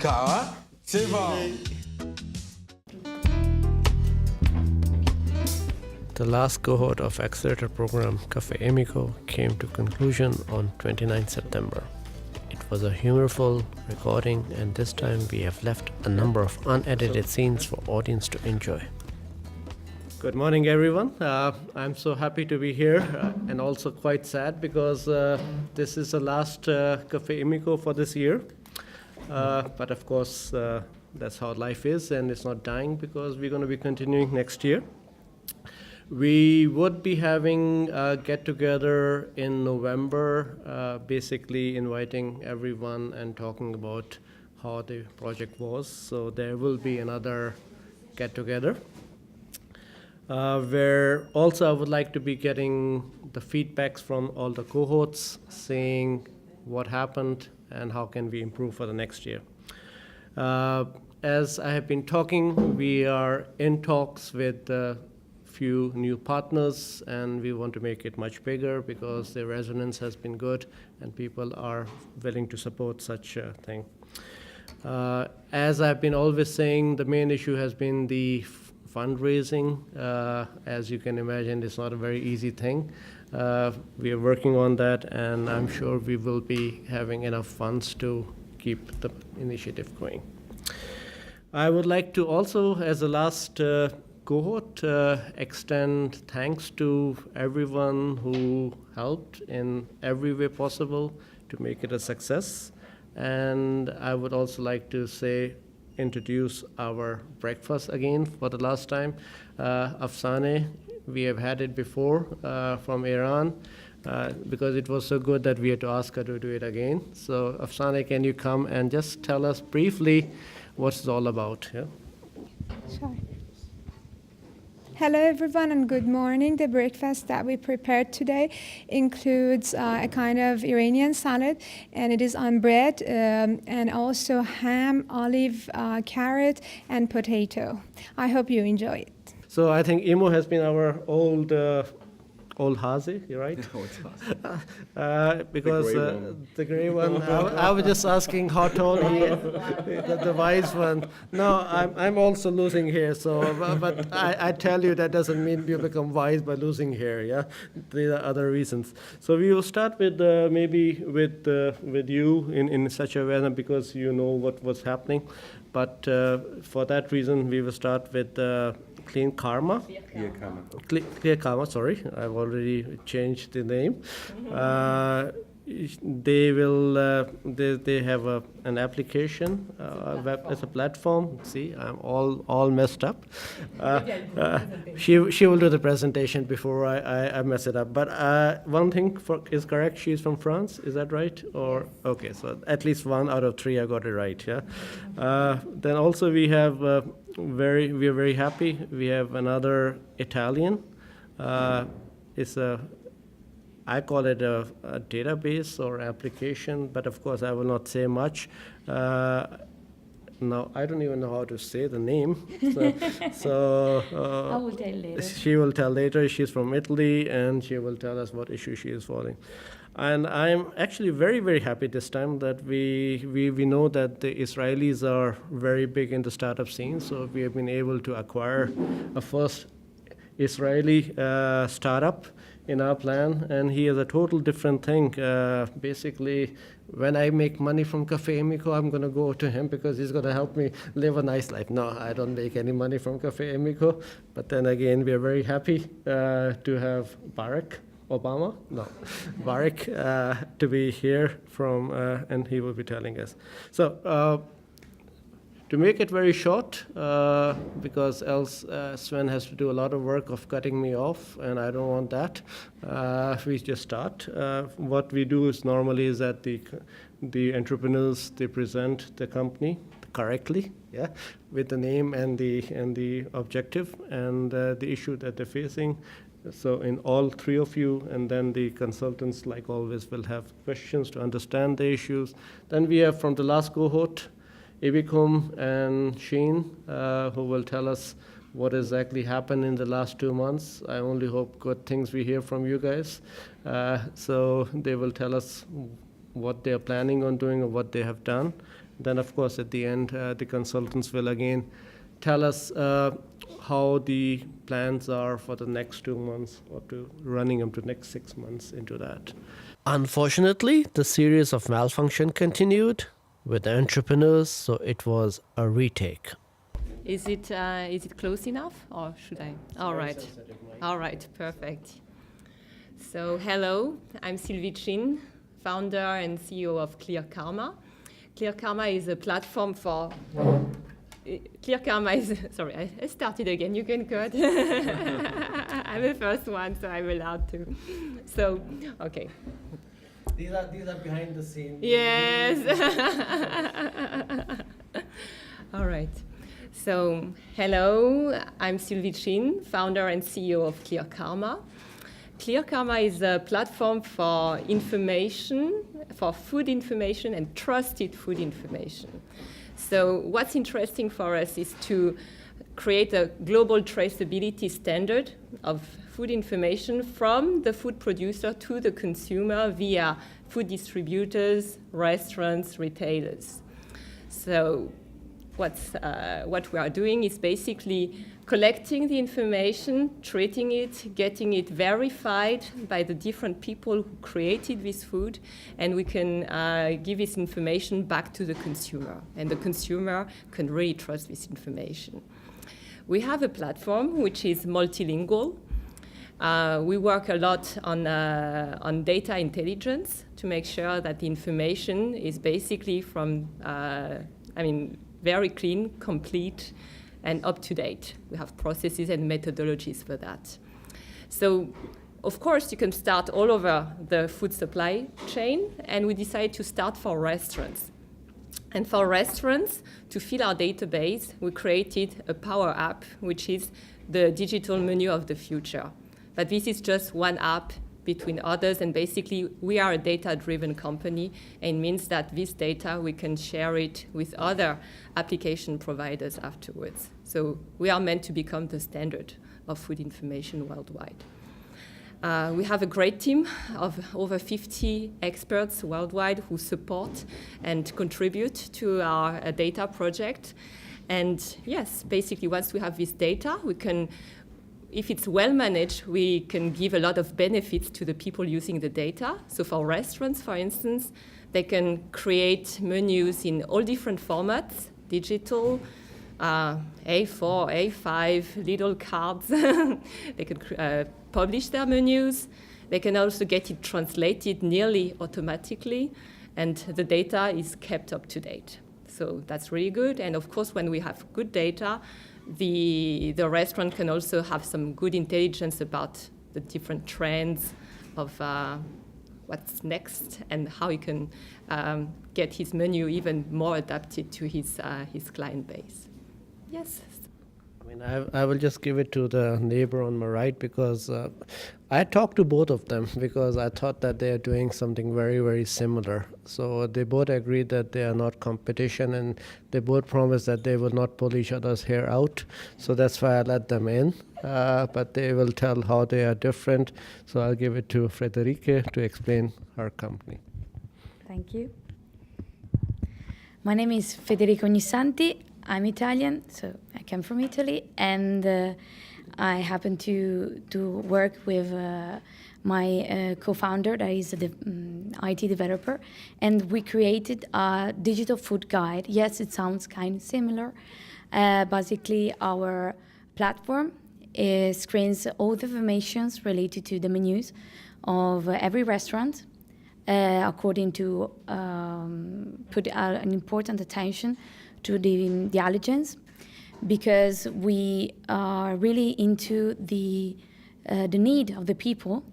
ImmiCo, c'est bon. The last cohort of accelerator program, Cafe ImmiCo, came to conclusion on 29 September. It was a humorful recording, and this time we have left a number of unedited scenes for audience to enjoy. Good morning, everyone. I'm so happy to be here and also quite sad because this is the last Cafe ImmiCo for this year. But of course, that's how life is, and it's not dying because we're going to be continuing next year. We would be having a get-together in November, basically inviting everyone and talking about how the project was. So there will be another get-together. Where also I would like to be getting the feedbacks from all the cohorts, saying what happened and how can we improve for the next year. As I have been talking, we are in talks with a few new partners, and we want to make it much bigger because the resonance has been good and people are willing to support such a thing. As I've been always saying, the main issue has been the fundraising. As you can imagine, it's not a very easy thing. We are working on that, and I'm sure we will be having enough funds to keep the initiative going. I would like to also, as a last cohort, extend thanks to everyone who helped in every way possible to make it a success. And I would also like to introduce our breakfast again for the last time. Afsane, we have had it before from Iran because it was so good that we had to ask her to do it again. So Afsane, can you come and just tell us briefly what it's all about? Yeah? Sure. Hello everyone and good morning. The breakfast that we prepared today includes a kind of Iranian salad, and it is on bread and also ham, olive, carrot and potato. I hope you enjoy it. So I think Imo has been our old Hazi, you're right? Because the gray one, I was just asking how tall he is, the wise one. No, I'm also losing hair, so, but I tell you that doesn't mean you become wise by losing hair, yeah? There are other reasons. So we will start with maybe with you in such a way because you know what was happening. But for that reason, we will start with Clear Karma. Clear Karma, sorry. I've already changed the name. They will. They have an application as a platform. See, I'm all messed up. She will do the presentation before I mess it up. But one thing is correct. She's from France. Is that right? Or okay, so at least 1 out of 3 I got it right. Yeah. Then also we have we are very happy. We have another Italian. It's I call it a database or application, but of course I will not say much. Now, I don't even know how to say the name. So I will tell later. She will tell later. She's from Italy, and she will tell us what issue she is following. And I'm actually very, very happy this time that we know that the Israelis are very big in the startup scene. So we have been able to acquire a first Israeli startup in our plan, and he is a total different thing. Basically, when I make money from Cafe ImmiCo, I'm going to go to him because he's going to help me live a nice life. No, I don't make any money from Cafe ImmiCo. But then again, we are very happy to have Barack Obama, to be here from, and he will be telling us. So, to make it very short, because else Sven has to do a lot of work of cutting me off, and I don't want that. We just start. What we do is normally is that the entrepreneurs, they present the company correctly, yeah, with the name and the objective and the issue that they're facing. So in all 3 of you, and then the consultants, like always, will have questions to understand the issues. Then we have from the last cohort, Ibikum and Sheen, who will tell us what exactly happened in the last 2 months. I only hope good things we hear from you guys. So they will tell us what they're planning on doing or what they have done. Then, of course, at the end, the consultants will again tell us how the plans are for the next 2 months or to running them to next 6 months into that. Unfortunately, the series of malfunction continued with the entrepreneurs, so it was a retake. Is it close enough, or should I? All right, perfect. So hello, I'm Sylvie Chin, founder and CEO of Clear Karma. Clear Karma is a platform for. Clear Karma is. Sorry, I started again. You can cut. I'm the first one, so I'm allowed to. So, okay. These are behind the scenes. Yes. All right. So, hello, I'm Sylvie Chin, founder and CEO of Clear Karma. Clear Karma is a platform for information, for food information and trusted food information. So what's interesting for us is to create a global traceability standard of food information from the food producer to the consumer via food distributors, restaurants, retailers. So what we are doing is basically collecting the information, treating it, getting it verified by the different people who created this food, and we can give this information back to the consumer, and the consumer can really trust this information. We have a platform which is multilingual. We work a lot on data intelligence to make sure that the information is basically from, very clean, complete, and up to date. We have processes and methodologies for that. So, of course, you can start all over the food supply chain, and we decided to start for restaurants. And for restaurants, to fill our database, we created a power app, which is the digital menu of the future. But this is just one app between others, and basically we are a data-driven company, and it means that this data, we can share it with other application providers afterwards. So we are meant to become the standard of food information worldwide. We have a great team of over 50 experts worldwide who support and contribute to our data project. And yes, basically once we have this data, we can, if it's well managed, we can give a lot of benefits to the people using the data. So for restaurants, for instance, they can create menus in all different formats, digital, A4, A5, little cards. They can publish their menus. They can also get it translated nearly automatically, and the data is kept up to date. So that's really good. And of course, when we have good data, the restaurant can also have some good intelligence about the different trends of what's next and how he can get his menu even more adapted to his client base. Yes. I will just give it to the neighbor on my right, because I talked to both of them because I thought that they are doing something very, very similar. So they both agreed that they are not competition, and they both promised that they will not pull each other's hair out. So that's why I let them in. But they will tell how they are different. So I'll give it to Frederica to explain her company. Thank you. My name is Federica Ognissanti. I'm Italian, so I come from Italy, and I happen to work with my co-founder, that is the IT developer, and we created a digital food guide. Yes, it sounds kind of similar. Basically, our platform screens all the information related to the menus of every restaurant, according to put an important attention to the allergens, because we are really into the need of the people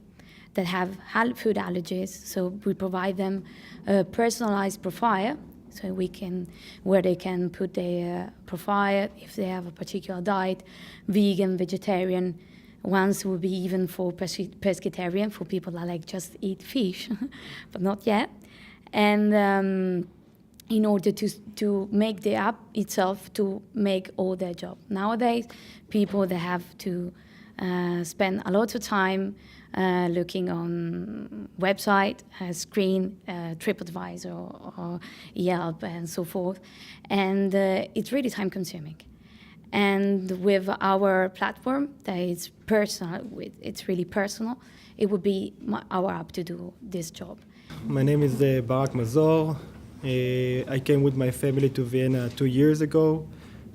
that have food allergies. So we provide them a personalized profile, so where they can put their profile if they have a particular diet, vegan, vegetarian. Once will be even for pescatarian, for people that like just eat fish, but not yet. And in order to make the app itself to make all their job. Nowadays, people, they have to spend a lot of time looking on website, screen, TripAdvisor or Yelp and so forth. And it's really time consuming. And with our platform that is personal, it's really personal, it would be our app to do this job. My name is Barak Mazor. I came with my family to Vienna 2 years ago.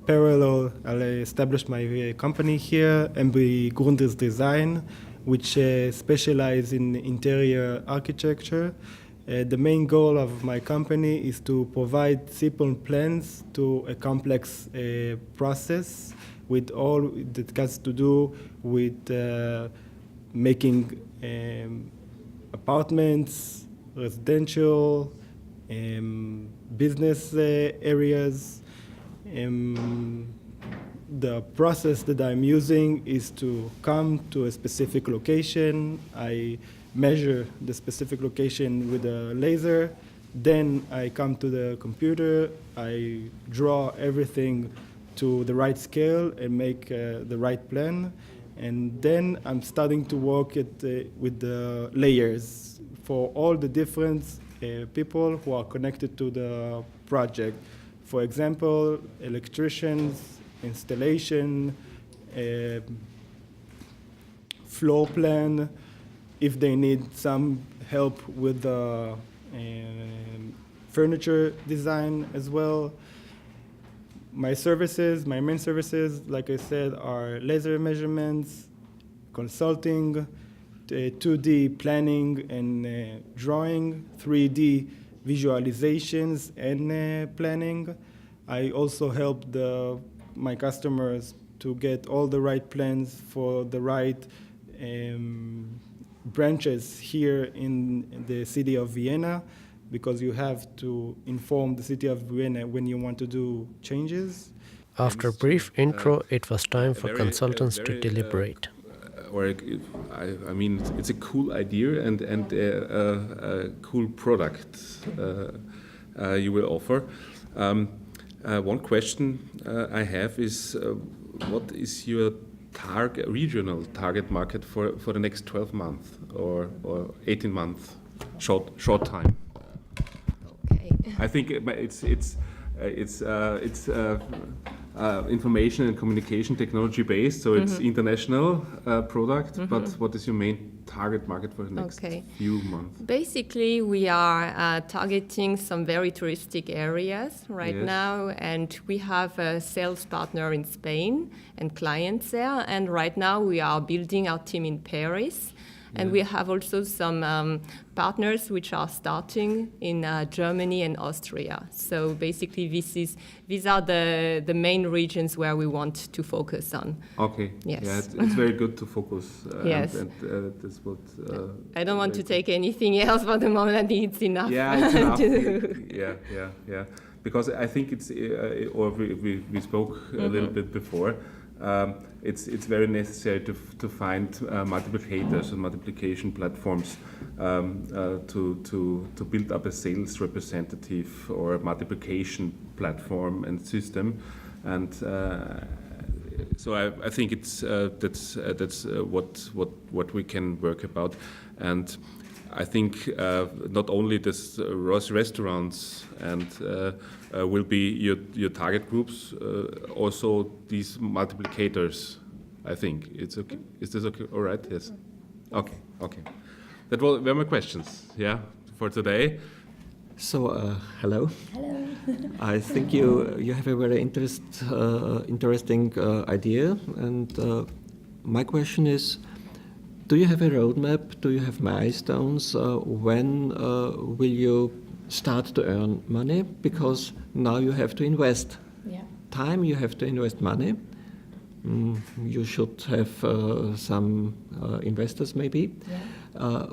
Parallel, I established my company here, MB Grundriss Design, which specializes in interior architecture. The main goal of my company is to provide simple plans to a complex process with all that has to do with making apartments, residential, business areas. The process that I'm using is to come to a specific location. I measure the specific location with a laser. Then I come to the computer. I draw everything to the right scale and make the right plan. And then I'm starting to work with the layers for all the different people who are connected to the project. For example, electricians, installation, floor plan, if they need some help with the furniture design as well. My main services, like I said, are laser measurements, consulting, 2D planning and drawing, 3D visualizations and planning. I also help my customers to get all the right plans for the right branches here in the city of Vienna, because you have to inform the city of Vienna when you want to do changes. After a brief intro, it was time for consultants to deliberate. I mean, it's a cool idea and a cool product you will offer. One question I have is, what is your regional target market for the next 12 months or 18 months, short time? Okay. I think it's information and communication technology based, so it's international product. But what is your main target market for the next few months? Basically, we are targeting some very touristic areas right now, and we have a sales partner in Spain and clients there. And right now, we are building our team in Paris. And we have also some partners which are starting in Germany and Austria. So basically, these are the main regions where we want to focus on. Okay. Yes. Yeah, it's very good to focus. Yes. And that's what. I don't want to take anything else for the moment. I think it's enough. Yeah, it's enough. to do. Yeah. Because I think it's, or we spoke a little bit before. It's very necessary to find multiplicators and multiplication platforms to build up a sales representative or a multiplication platform and system, and so I think that's what we can work about. And I think not only this restaurants and will be your target groups, also these multiplicators. I think it's okay. Is this okay? All right. Yes. Okay. That were my questions. Yeah, for today. So hello. Hello. I think you have a very interesting idea, and my question is, do you have a roadmap? Do you have milestones? When will you start to earn money? Because now you have to invest time, you have to invest money. You should have some investors maybe. Yeah.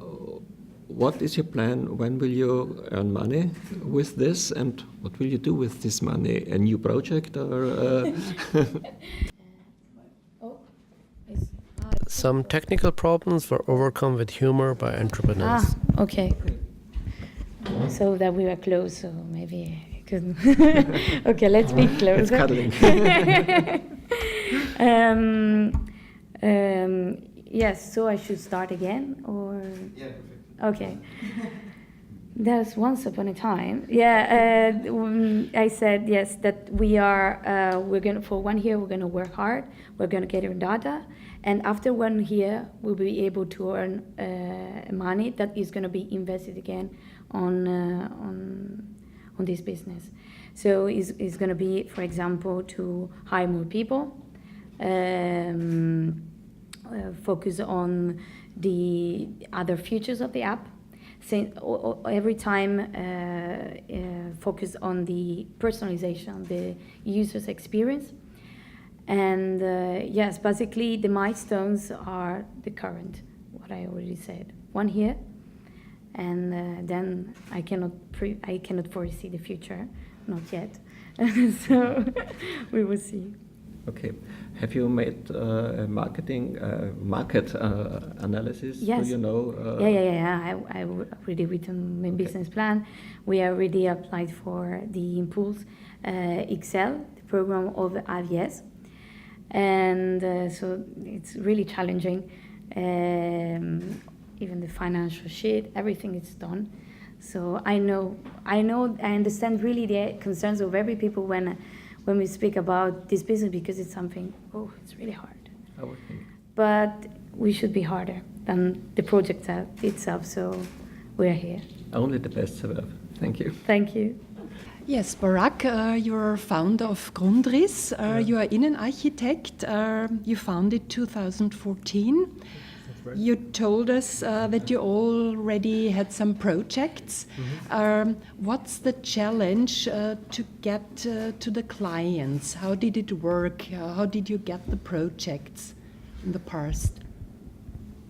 What is your plan? When will you earn money with this? And what will you do with this money? A new project or? Some technical problems were overcome with humor by entrepreneurs. Okay. So that we were close, so maybe I couldn't. Okay, let's be closer. It's cuddling. Yes, so I should start again, or? Yeah, perfect. Okay. There's once upon a time. Yeah, I said yes that we're gonna for 1 year we're gonna work hard. We're gonna get our data, and after 1 year we'll be able to earn money that is gonna be invested again on this business. So it's gonna be, for example, to hire more people, focus on the other features of the app. Every time focus on the personalization, the user's experience. And yes, basically the milestones are the current, what I already said. 1 year, and then I cannot foresee the future, not yet. So we will see. Okay. Have you made a market analysis? Yes. Do you know? Yeah. I already written my business plan. We already applied for the Impulse Excel, the program of IVS. And so it's really challenging. Even the financial sheet, everything is done. So I understand really the concerns of every people when we speak about this business, because it's something, it's really hard. I would think. But we should be harder than the project itself, so we're here. Only the best serve. Thank you. Thank you. Yes, Barak, you're founder of Grundriss. You are Innenarchitekt. You founded 2014. Right. You told us that you already had some projects. What's the challenge to get to the clients? How did it work? How did you get the projects in the past?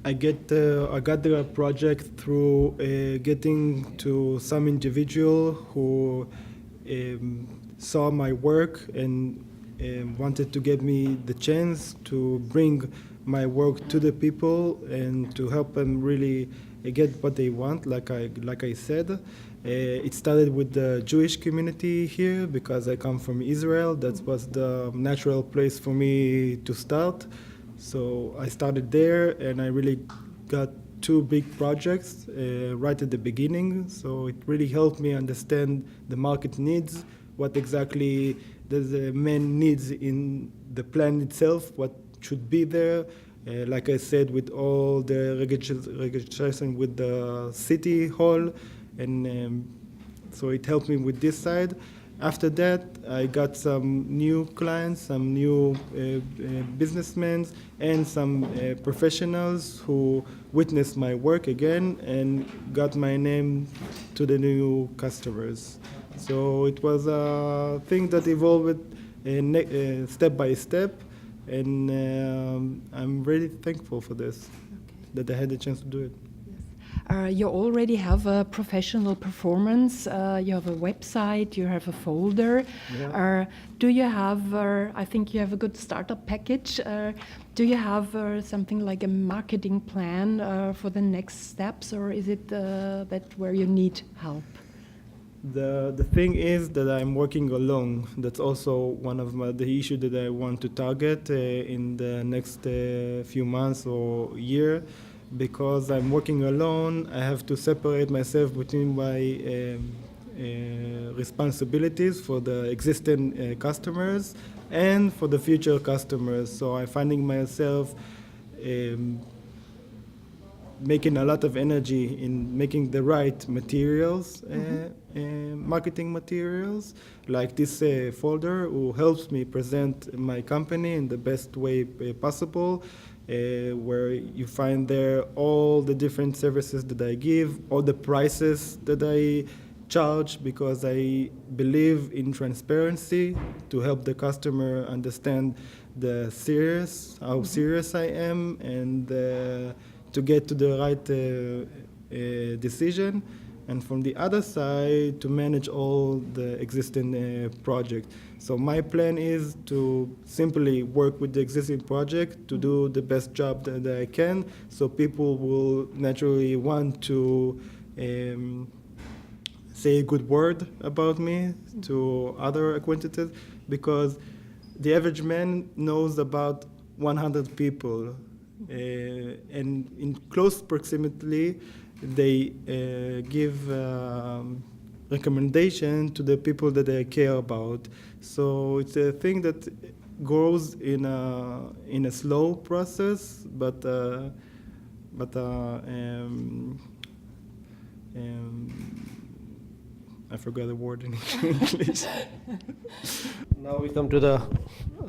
I got the project through getting to some individual who saw my work and wanted to give me the chance to bring my work to the people and to help them really get what they want. Like I said, it started with the Jewish community here because I come from Israel. That was the natural place for me to start. So I started there, and I really got 2 big projects right at the beginning. So it really helped me understand the market needs, what exactly the main needs in the plan itself, what should be there. Like I said, with all the registration with the city hall, and so it helped me with this side. After that, I got some new clients, some new businessmen, and some professionals who witnessed my work again and got my name to the new customers. So it was a thing that evolved step by step, and I'm really thankful for this, that I had the chance to do it. You already have a professional performance, you have a website, you have a folder. Yeah. Do you have, I think you have a good startup package. Do you have something like a marketing plan for the next steps, or is it that where you need help? The thing is that I'm working alone. That's also one of the issues that I want to target in the next few months or year. Because I'm working alone, I have to separate myself between my responsibilities for the existing customers and for the future customers. So I'm finding myself making a lot of energy in making the right materials, marketing materials, like this folder, who helps me present my company in the best way possible. Where you find there all the different services that I give, all the prices that I charge, because I believe in transparency to help the customer understand how serious I am, and to get to the right decision. And from the other side, to manage all the existing projects. So my plan is to simply work with the existing project to do the best job that I can, so people will naturally want to say a good word about me to other acquaintances, because the average man knows about 100 people, and in close proximity, they give recommendation to the people that they care about. So it's a thing that grows in a slow process, but I forgot the word in English. Now we come to the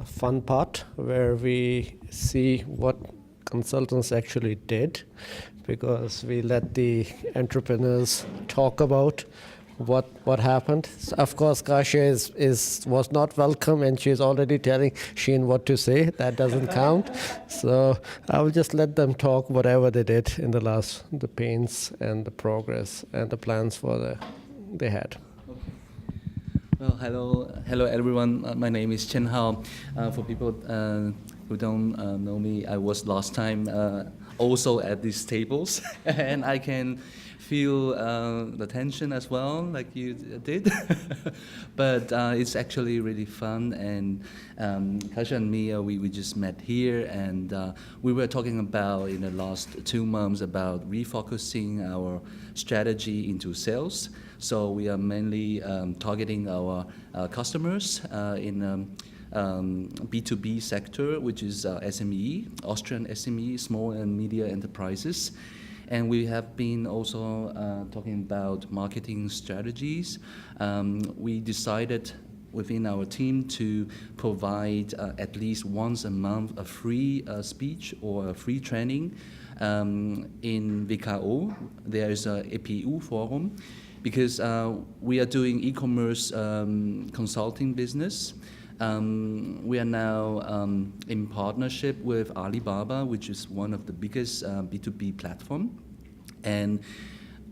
fun part where we see what consultants actually did, because we let the entrepreneurs talk about what happened. So of course, Kasia was not welcome, and she's already telling Sheen what to say. That doesn't count. So I will just let them talk whatever they did in the pains and the progress and the plans they had. Well, hello everyone. My name is Chen Hao. For people who don't know me, I was last time also at these tables, and I can feel the tension as well, like you did. But it's actually really fun, and Kasia and me, we just met here, and we were talking about in the last 2 months about refocusing our strategy into sales. So we are mainly targeting our customers in B2B sector, which is SME, Austrian SME, small and medium enterprises. And we have been also talking about marketing strategies. We decided within our team to provide at least once a month a free speech or a free training in WKO. There is a EPU forum, because we are doing e-commerce consulting business. We are now in partnership with Alibaba, which is one of the biggest B2B platform. And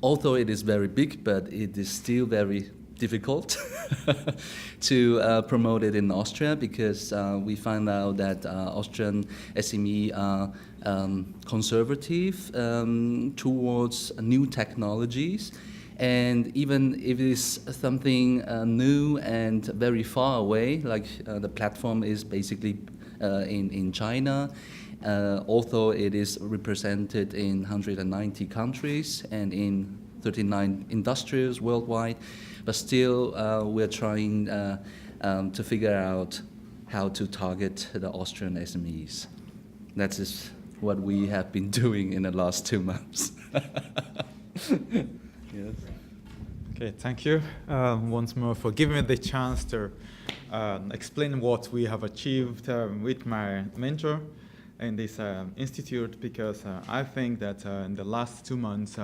although it is very big, but it is still very difficult to promote it in Austria, because we find out that Austrian SME are conservative towards new technologies. And even if it is something new and very far away, like the platform is basically in China, although it is represented in 190 countries and in 39 industries worldwide, but still we're trying to figure out how to target the Austrian SMEs. That is what we have been doing in the last 2 months. Yes. Okay, thank you once more for giving me the chance to explain what we have achieved with my mentor in this institute, because I think that in the last 2 months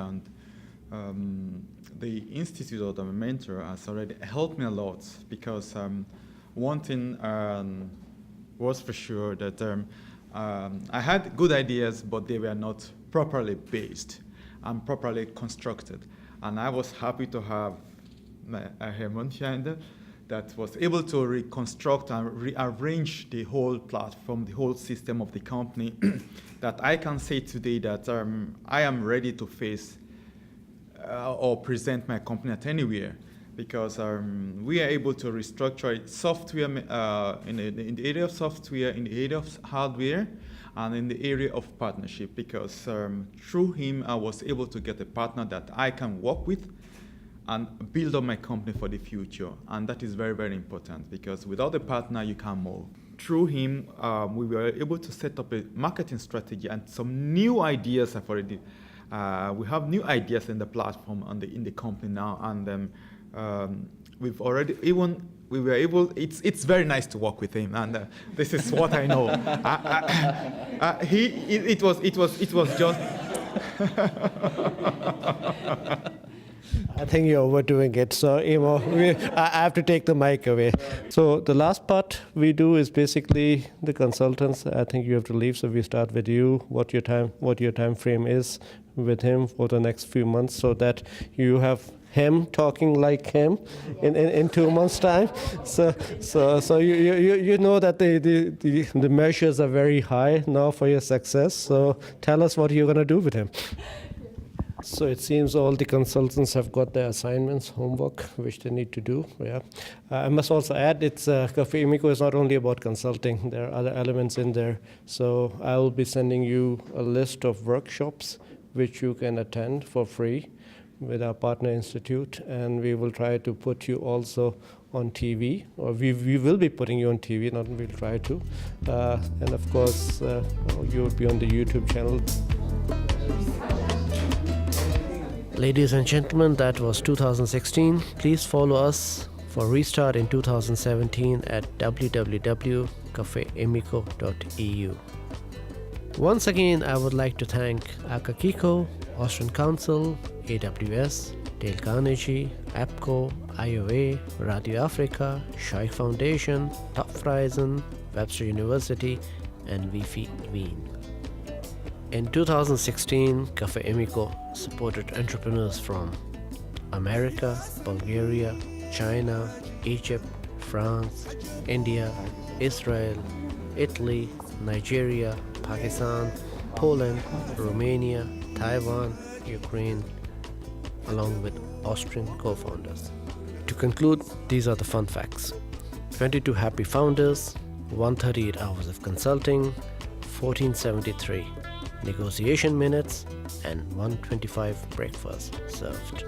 the institute or the mentor has already helped me a lot, because one thing was for sure that I had good ideas, but they were not properly based and properly constructed. And I was happy to have a Hermann that was able to reconstruct and rearrange the whole platform, the whole system of the company, that I can say today that I am ready to face or present my company at anywhere, because we are able to restructure software in the area of software, in the area of hardware, and in the area of partnership, because through him I was able to get a partner that I can work with and build up my company for the future. And that is very, very important, because without a partner you can't move. Through him we were able to set up a marketing strategy, and some new ideas have already, we have new ideas in the platform and in the company now, and we've already we were able. It's very nice to work with him, and this is what I know. It was just. I think you're overdoing it. So, Imo, I have to take the mic away. So the last part we do is basically the consultants. I think you have to leave, so we start with you. What your time frame is with him for the next few months, so that you have him talking like him in 2 months' time. So you know that the measures are very high now for your success. So tell us what you're going to do with him. So it seems all the consultants have got their assignments, homework, which they need to do. Yeah, I must also add, it's Cafe ImmiCo is not only about consulting. There are other elements in there. So I will be sending you a list of workshops which you can attend for free with our partner institute, and we will try to put you also on TV, or we will be putting you on TV, not we'll try to. And of course, you will be on the YouTube channel. Ladies and gentlemen, that was 2016. Please follow us for Restart in 2017 at www.cafeimico.eu. Once again, I would like to thank ImmiCo, Austrian Council, AWS, Dale Carnegie, APCO, IOA, Radio Africa, Scheich Foundation, Topfreisen, Webster University, and Wi-Fi Wien. In 2016, Cafe ImmiCo supported entrepreneurs from America, Bulgaria, China, Egypt, France, India, Israel, Italy, Nigeria, Pakistan, Poland, Romania, Taiwan, Ukraine, along with Austrian co-founders. To conclude, these are the fun facts. 22 happy founders, 138 hours of consulting, 1473 negotiation minutes, and 125 breakfasts served.